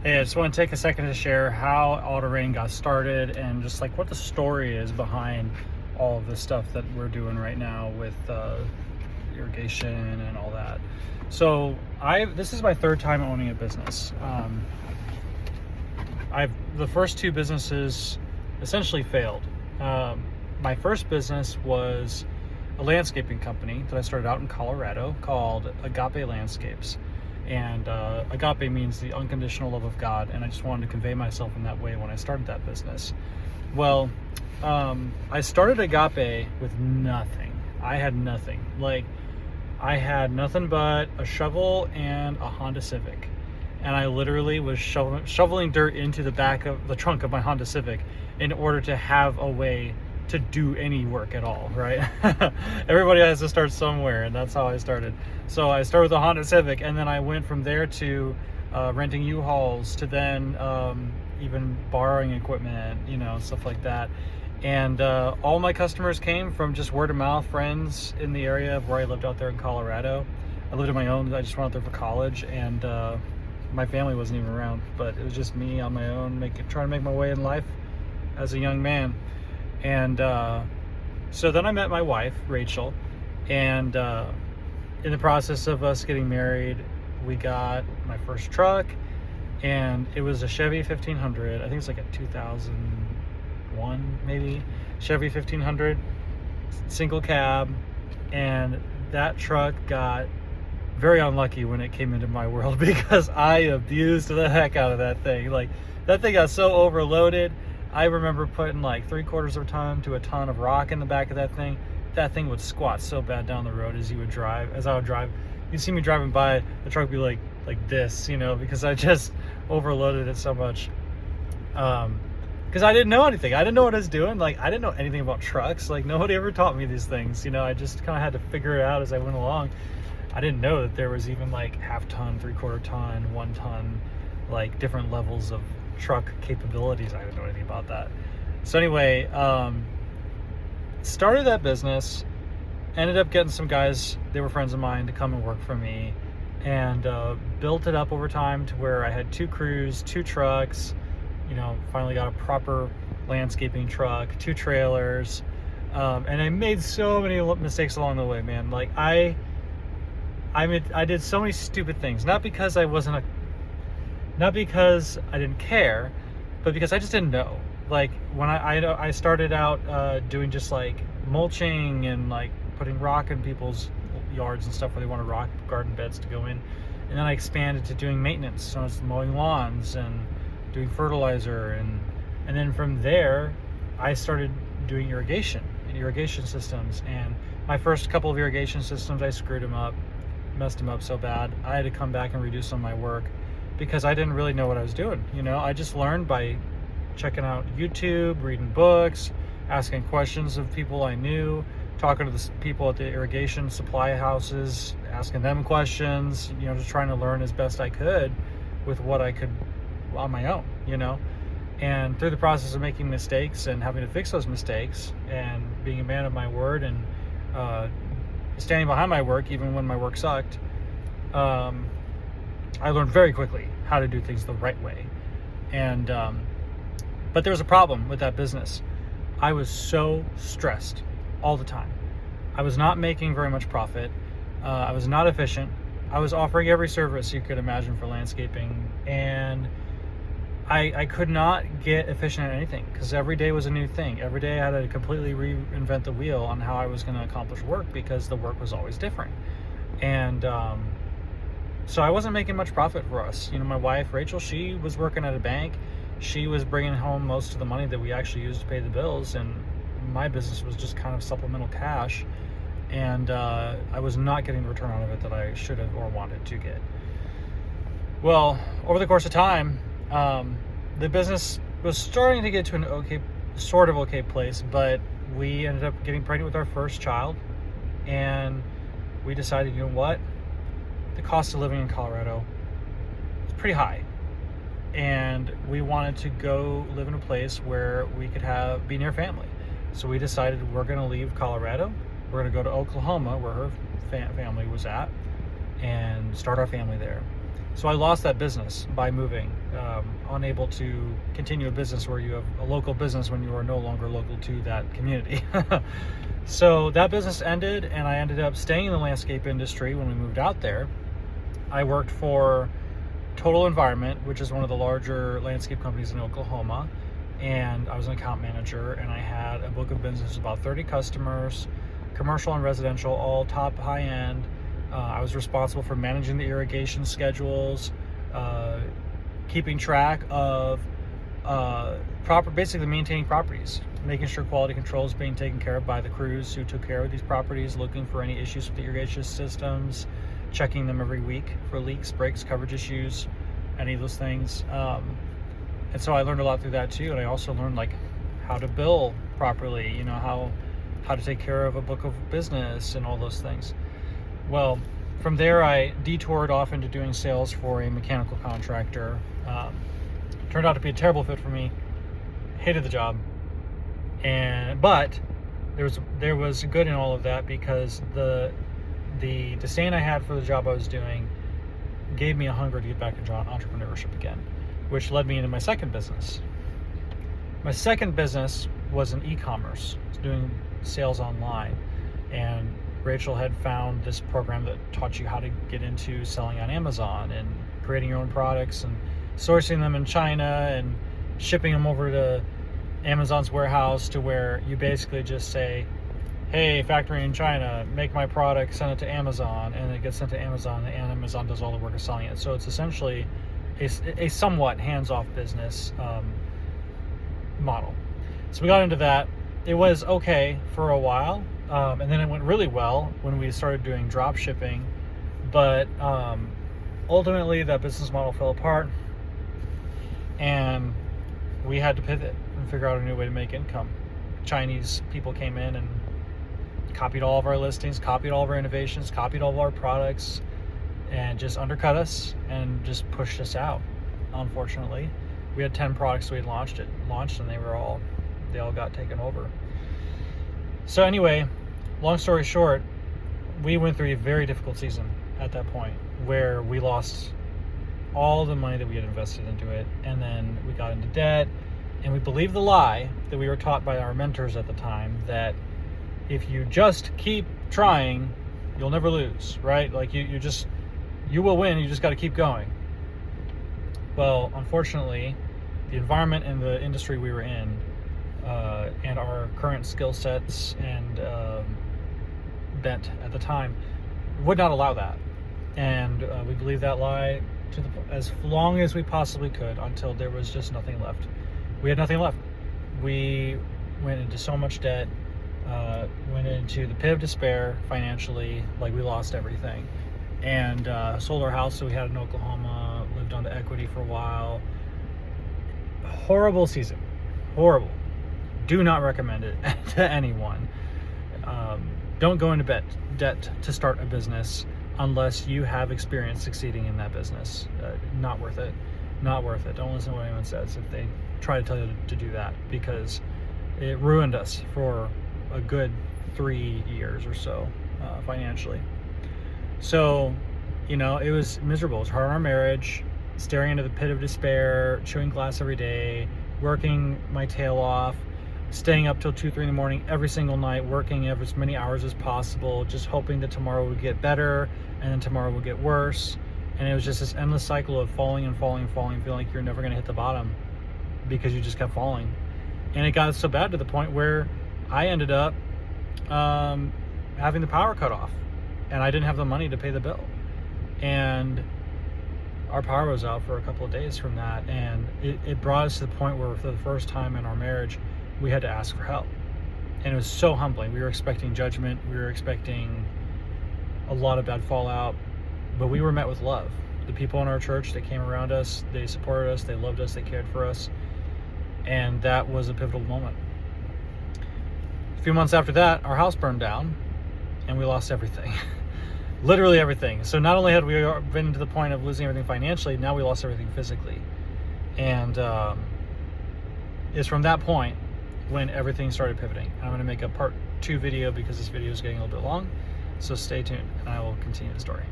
Hey, I just want to take a second to share how Autorain got started and just like what the story is behind all of the stuff that we're doing right now with irrigation and all that. So this is my third time owning a business. The first two businesses essentially failed. My first business was a landscaping company that I started out in Colorado called Agape Landscapes. And agape means the unconditional love of God, and I just wanted to convey myself in that way when I started that business. Well, I started Agape with nothing. I had nothing. I had nothing but a shovel and a Honda Civic, and I literally was shoveling dirt into the back of the trunk of my Honda Civic in order to have a way to do any work at all, right? Everybody has to start somewhere, and that's how I started. So I started with a Honda Civic, and then I went from there to renting U-Hauls, to then even borrowing equipment, stuff like that. And all my customers came from just word of mouth, friends in the area of where I lived out there in Colorado. I lived on my own. I just went out there for college, and my family wasn't even around, but it was just me on my own, trying to make my way in life as a young man. And so then I met my wife, Rachel, and in the process of us getting married, we got my first truck, and it was a Chevy 1500. I think it's like a 2001 maybe Chevy 1500 single cab, and that truck got very unlucky when it came into my world because I abused the heck out of that thing. Like, that thing got so overloaded. I remember putting like 3/4 of a ton to a ton of rock in the back of that thing. That thing would squat so bad down the road as I would drive. You'd see me driving by, the truck would be like this, because I just overloaded it so much. Because I didn't know anything. I didn't know what I was doing. Like, I didn't know anything about trucks. Like, nobody ever taught me these things. I just kind of had to figure it out as I went along. I didn't know that there was even like 1/2 ton, 3/4 ton, 1 ton, like different levels of truck capabilities. I didn't know anything about that. So anyway, started that business, ended up getting some guys, they were friends of mine, to come and work for me, and built it up over time to where I had 2 crews, 2 trucks, finally got a proper landscaping truck, 2 trailers, and I made so many mistakes along the way, man. Like, I did so many stupid things, not because I didn't care, but because I just didn't know. Like, when I started out doing just like mulching and like putting rock in people's yards and stuff where they wanted rock garden beds to go in, and then I expanded to doing maintenance, so I was mowing lawns and doing fertilizer, and then from there I started doing irrigation systems. And my first couple of irrigation systems, I screwed them up, messed them up so bad, I had to come back and redo some of my work because I didn't really know what I was doing. I just learned by checking out YouTube, reading books, asking questions of people I knew, talking to the people at the irrigation supply houses, asking them questions, just trying to learn as best I could with what I could on my own, And through the process of making mistakes and having to fix those mistakes and being a man of my word and standing behind my work even when my work sucked, I learned very quickly how to do things the right way. And but there was a problem with that business. I was so stressed all the time. I was not making very much profit. I was not efficient. I was offering every service you could imagine for landscaping, and I could not get efficient at anything because every day was a new thing. Every day I had to completely reinvent the wheel on how I was going to accomplish work because the work was always different. And so I wasn't making much profit for us. My wife, Rachel, she was working at a bank. She was bringing home most of the money that we actually used to pay the bills, and my business was just kind of supplemental cash. And I was not getting the return out of it that I should have or wanted to get. Well, over the course of time, the business was starting to get to an okay place, but we ended up getting pregnant with our first child, and we decided, you know what? The cost of living in Colorado is pretty high, and we wanted to go live in a place where we could be near family. So we decided we're going to leave Colorado. We're going to go to Oklahoma, where her family was at, and start our family there. So I lost that business by moving, unable to continue a business where you have a local business when you are no longer local to that community. So that business ended, and I ended up staying in the landscape industry. When we moved out there, I worked for Total Environment, which is one of the larger landscape companies in Oklahoma, and I was an account manager, and I had a book of business of about 30 customers, commercial and residential, all top high end. I was responsible for managing the irrigation schedules, keeping track of basically maintaining properties, making sure quality control is being taken care of by the crews who took care of these properties, looking for any issues with the irrigation systems, checking them every week for leaks, breaks, coverage issues, any of those things. And so I learned a lot through that too. And I also learned like how to bill properly, how to take care of a book of business and all those things. Well, from there I detoured off into doing sales for a mechanical contractor. Turned out to be a terrible fit for me. Hated the job. But there was good in all of that, because the disdain I had for the job I was doing gave me a hunger to get back into entrepreneurship again, which led me into my second business. My second business was in e-commerce. I was doing sales online, and Rachel had found this program that taught you how to get into selling on Amazon and creating your own products and sourcing them in China and shipping them over to Amazon's warehouse, to where you basically just say, hey, factory in China, make my product, send it to Amazon, and it gets sent to Amazon, and Amazon does all the work of selling it. So it's essentially a somewhat hands-off business model. So we got into that. It was okay for a while, and then it went really well when we started doing drop shipping, but ultimately that business model fell apart, and we had to pivot and figure out a new way to make income. Chinese people came in and copied all of our listings, copied all of our innovations, copied all of our products, and just undercut us and just pushed us out. Unfortunately, we had 10 products we had launched, and they all got taken over. So anyway, long story short, we went through a very difficult season at that point, where we lost all the money that we had invested into it, and then we got into debt, and we believed the lie that we were taught by our mentors at the time, that if you just keep trying, you'll never lose, right? Like you will win, you just got to keep going. Well, unfortunately, the environment and the industry we were in, and our current skill sets and bent at the time would not allow that. And we believed that lie as long as we possibly could, until there was just nothing left. We had nothing left. We went into so much debt, went into the pit of despair financially, like we lost everything, and sold our house that we had in Oklahoma, lived on the equity for a while. Horrible season. Horrible. Do not recommend it to anyone. Don't go into debt to start a business unless you have experience succeeding in that business. Not worth it. Not worth it. Don't listen to what anyone says if they try to tell you to do that, because it ruined us for a good 3 years or so financially. So, it was miserable. It was hard on our marriage, staring into the pit of despair, chewing glass every day, working my tail off, staying up till 2-3 in the morning every single night, working as many hours as possible, just hoping that tomorrow would get better, and then tomorrow would get worse. And it was just this endless cycle of falling and falling and falling, feeling like you're never going to hit the bottom because you just kept falling. And it got so bad to the point where I ended up having the power cut off, and I didn't have the money to pay the bill. And our power was out for a couple of days from that, and it brought us to the point where, for the first time in our marriage, we had to ask for help. And it was so humbling. We were expecting judgment. We were expecting a lot of bad fallout, but we were met with love. The people in our church, they came around us, they supported us, they loved us, they cared for us. And that was a pivotal moment. A few months after that, our house burned down, and we lost everything. Literally everything. So not only had we been to the point of losing everything financially, now we lost everything physically. And it's from that point when everything started pivoting. I'm going to make a part 2 video because this video is getting a little bit long. So stay tuned, and I will continue the story.